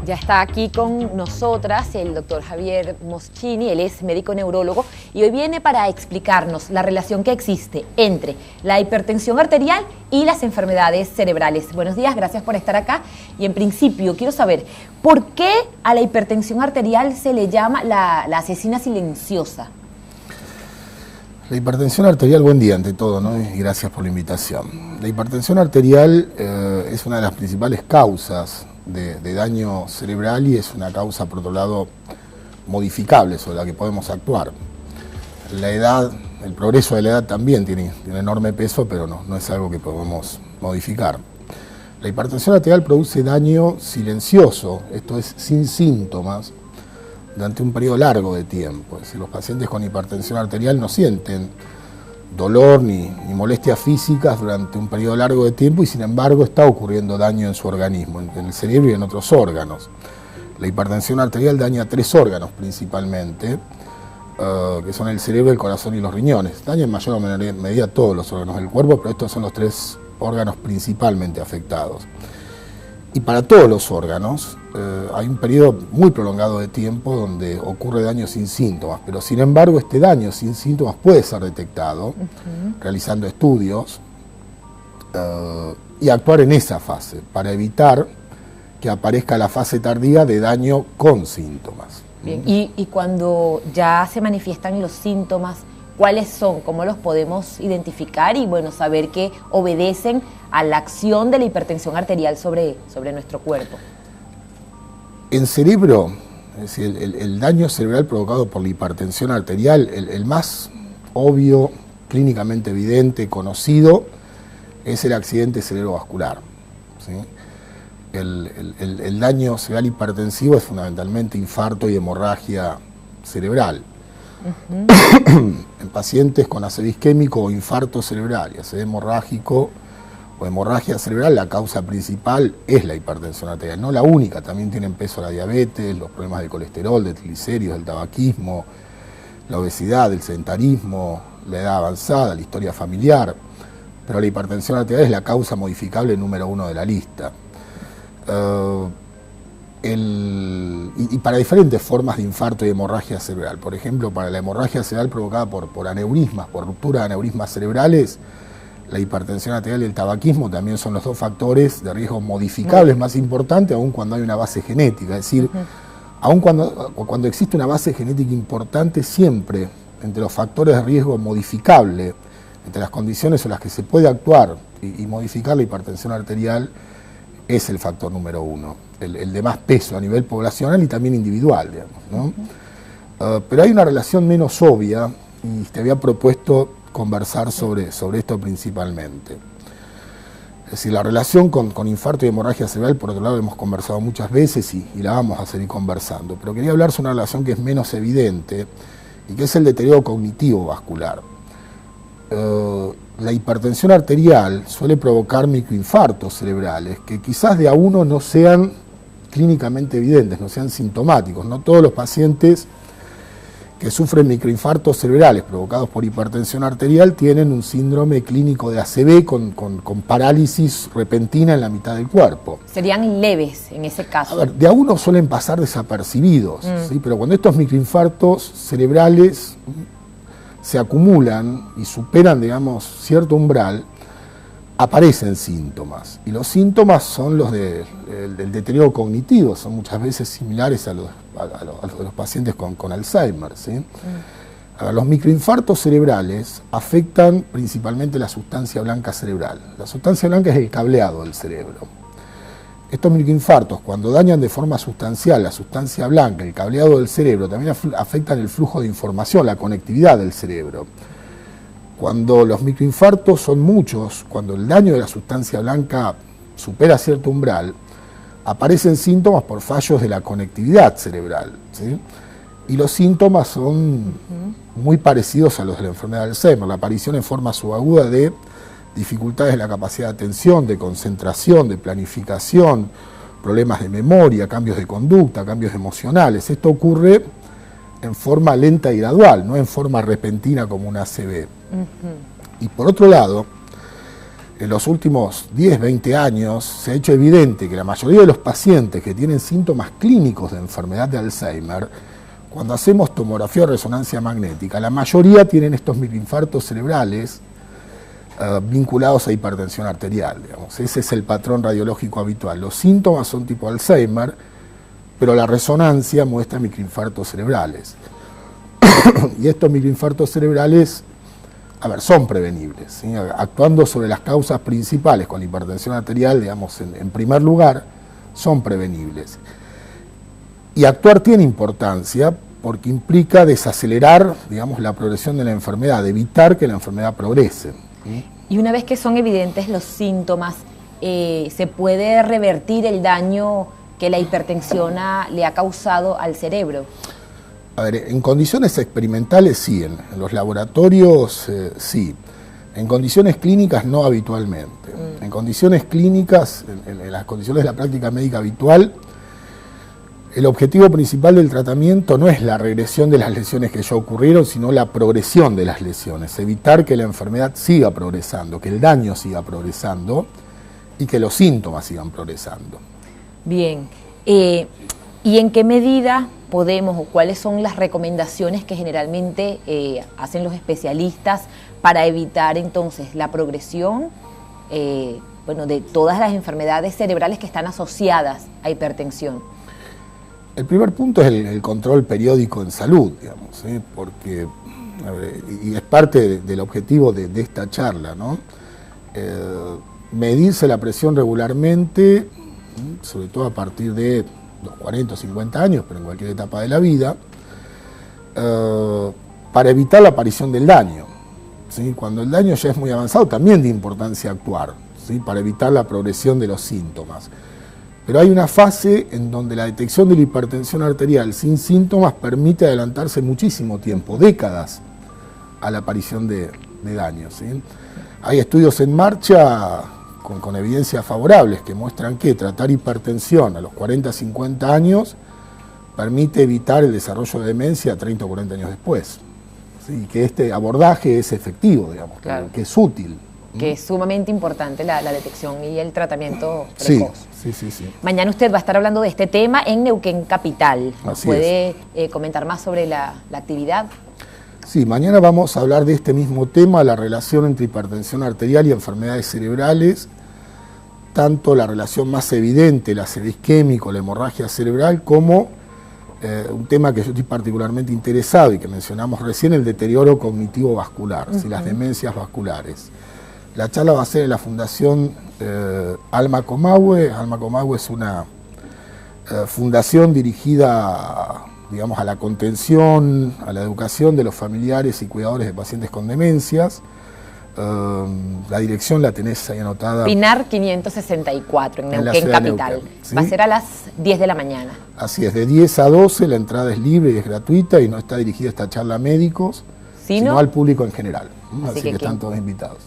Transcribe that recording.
Ya está aquí con nosotras el doctor Javier Moschini, él es médico neurólogo y hoy viene para explicarnos la relación que existe entre la hipertensión arterial y las enfermedades cerebrales. Buenos días, gracias por estar acá. Y en principio quiero saber, ¿por qué a la hipertensión arterial se le llama la asesina silenciosa? La hipertensión arterial, buen día ante todo, ¿no? Y gracias por la invitación. La hipertensión arterial es una de las principales causas de daño cerebral y es una causa, por otro lado, modificable sobre la que podemos actuar. La edad, el progreso de la edad también tiene enorme peso, pero no es algo que podemos modificar. La hipertensión arterial produce daño silencioso, esto es sin síntomas, durante un periodo largo de tiempo. Es decir, los pacientes con hipertensión arterial no sienten dolor ni molestias físicas durante un periodo largo de tiempo y sin embargo está ocurriendo daño en su organismo, en el cerebro y en otros órganos. La hipertensión arterial daña 3 órganos principalmente, que son el cerebro, el corazón y los riñones. Daña en mayor o menor medida todos los órganos del cuerpo, pero estos son los 3 órganos principalmente afectados. Y para todos los órganos hay un periodo muy prolongado de tiempo donde ocurre daño sin síntomas, pero sin embargo este daño sin síntomas puede ser detectado realizando estudios y actuar en esa fase para evitar que aparezca la fase tardía de daño con síntomas. Bien. Y cuando ya se manifiestan los síntomas, ¿cuáles son? ¿Cómo los podemos identificar? Y bueno, saber que obedecen a la acción de la hipertensión arterial sobre nuestro cuerpo. En cerebro, es decir, el daño cerebral provocado por la hipertensión arterial, el más obvio, clínicamente evidente, conocido, es el accidente cerebrovascular, ¿sí? El daño cerebral hipertensivo es fundamentalmente infarto y hemorragia cerebral. En pacientes con ACV isquémico o infarto cerebral y ACV hemorrágico o hemorragia cerebral, la causa principal es la hipertensión arterial, no la única, también tienen peso la diabetes, los problemas de colesterol, de triglicéridos, el tabaquismo, la obesidad, el sedentarismo, la edad avanzada, la historia familiar, pero la hipertensión arterial es la causa modificable número 1 de la lista. Y para diferentes formas de infarto y hemorragia cerebral. Por ejemplo, para la hemorragia cerebral provocada por aneurismas, por ruptura de aneurismas cerebrales, la hipertensión arterial y el tabaquismo también son los 2 factores de riesgo modificables más importantes, aun cuando hay una base genética. Es decir, aun cuando existe una base genética importante, siempre entre los factores de riesgo modificable, entre las condiciones en las que se puede actuar y modificar la hipertensión arterial, es el factor número 1, el de más peso a nivel poblacional y también individual, digamos, ¿no? Pero hay una relación menos obvia y te había propuesto conversar sobre esto principalmente. Es decir, la relación con infarto y hemorragia cerebral, por otro lado, hemos conversado muchas veces y la vamos a seguir conversando, pero quería hablar sobre una relación que es menos evidente y que es el deterioro cognitivo vascular. La hipertensión arterial suele provocar microinfartos cerebrales que quizás de a uno no sean clínicamente evidentes, no sean sintomáticos. No todos los pacientes que sufren microinfartos cerebrales provocados por hipertensión arterial tienen un síndrome clínico de ACV con parálisis repentina en la mitad del cuerpo. Serían leves en ese caso. A ver, de a uno suelen pasar desapercibidos, ¿sí? Pero cuando estos microinfartos cerebrales se acumulan y superan, digamos, cierto umbral, aparecen síntomas. Y los síntomas son los del deterioro cognitivo, son muchas veces similares a los de los pacientes con Alzheimer, ¿sí? A ver, los microinfartos cerebrales afectan principalmente la sustancia blanca cerebral. La sustancia blanca es el cableado del cerebro. Estos microinfartos, cuando dañan de forma sustancial la sustancia blanca, el cableado del cerebro, también afectan el flujo de información, la conectividad del cerebro. Cuando los microinfartos son muchos, cuando el daño de la sustancia blanca supera cierto umbral, aparecen síntomas por fallos de la conectividad cerebral, ¿sí? Y los síntomas son muy parecidos a los de la enfermedad de Alzheimer, la aparición en forma subaguda de dificultades en la capacidad de atención, de concentración, de planificación, problemas de memoria, cambios de conducta, cambios emocionales. Esto ocurre en forma lenta y gradual, no en forma repentina como una ACV. Y por otro lado, en los últimos 10, 20 años se ha hecho evidente que la mayoría de los pacientes que tienen síntomas clínicos de enfermedad de Alzheimer, cuando hacemos tomografía o resonancia magnética, la mayoría tienen estos microinfartos cerebrales vinculados a hipertensión arterial, digamos. Ese es el patrón radiológico habitual. Los síntomas son tipo Alzheimer, pero la resonancia muestra microinfartos cerebrales. Y estos microinfartos cerebrales, a ver, son prevenibles, ¿sí? Actuando sobre las causas principales con la hipertensión arterial, digamos, en primer lugar, son prevenibles. Y actuar tiene importancia porque implica desacelerar, digamos, la progresión de la enfermedad, evitar que la enfermedad progrese. ¿Sí? Y una vez que son evidentes los síntomas, ¿se puede revertir el daño que la hipertensión le ha causado al cerebro? A ver, en condiciones experimentales sí, en los laboratorios sí. En condiciones clínicas no habitualmente. En condiciones clínicas, en las condiciones de la práctica médica habitual, el objetivo principal del tratamiento no es la regresión de las lesiones que ya ocurrieron, sino la progresión de las lesiones, evitar que la enfermedad siga progresando, que el daño siga progresando y que los síntomas sigan progresando. Bien, ¿y en qué medida podemos o cuáles son las recomendaciones que generalmente hacen los especialistas para evitar entonces la progresión de todas las enfermedades cerebrales que están asociadas a hipertensión? El primer punto es el control periódico en salud, digamos, ¿sí? Porque, a ver, y es parte del objetivo de esta charla, ¿no? Medirse la presión regularmente, sobre todo a partir de los 40 o 50 años, pero en cualquier etapa de la vida, para evitar la aparición del daño, ¿sí? Cuando el daño ya es muy avanzado, también de importancia actuar, ¿sí? Para evitar la progresión de los síntomas. Pero hay una fase en donde la detección de la hipertensión arterial sin síntomas permite adelantarse muchísimo tiempo, décadas, a la aparición de daños, ¿sí? Hay estudios en marcha con evidencias favorables que muestran que tratar hipertensión a los 40, 50 años permite evitar el desarrollo de demencia 30 o 40 años después. ¿Sí? Y que este abordaje es efectivo, digamos, claro, que es útil. Que es sumamente importante la detección y el tratamiento precoz. Sí. Mañana usted va a estar hablando de este tema en Neuquén Capital. Así ¿Puede comentar más sobre la actividad? Sí, mañana vamos a hablar de este mismo tema, la relación entre hipertensión arterial y enfermedades cerebrales, tanto la relación más evidente, el ácido isquémico, la hemorragia cerebral, como un tema que yo estoy particularmente interesado y que mencionamos recién, el deterioro cognitivo vascular, ¿sí? Las demencias vasculares. La charla va a ser en la Fundación Alma Comahue. Alma Comahue es una fundación dirigida, digamos, a la contención, a la educación de los familiares y cuidadores de pacientes con demencias. La dirección la tenés ahí anotada. Pinar 564, en Neuquén Capital. ¿Sí? Va a ser a las 10 de la mañana. Así es, de 10 a 12, la entrada es libre y es gratuita y no está dirigida esta charla a médicos, sino al público en general. Así que están todos invitados.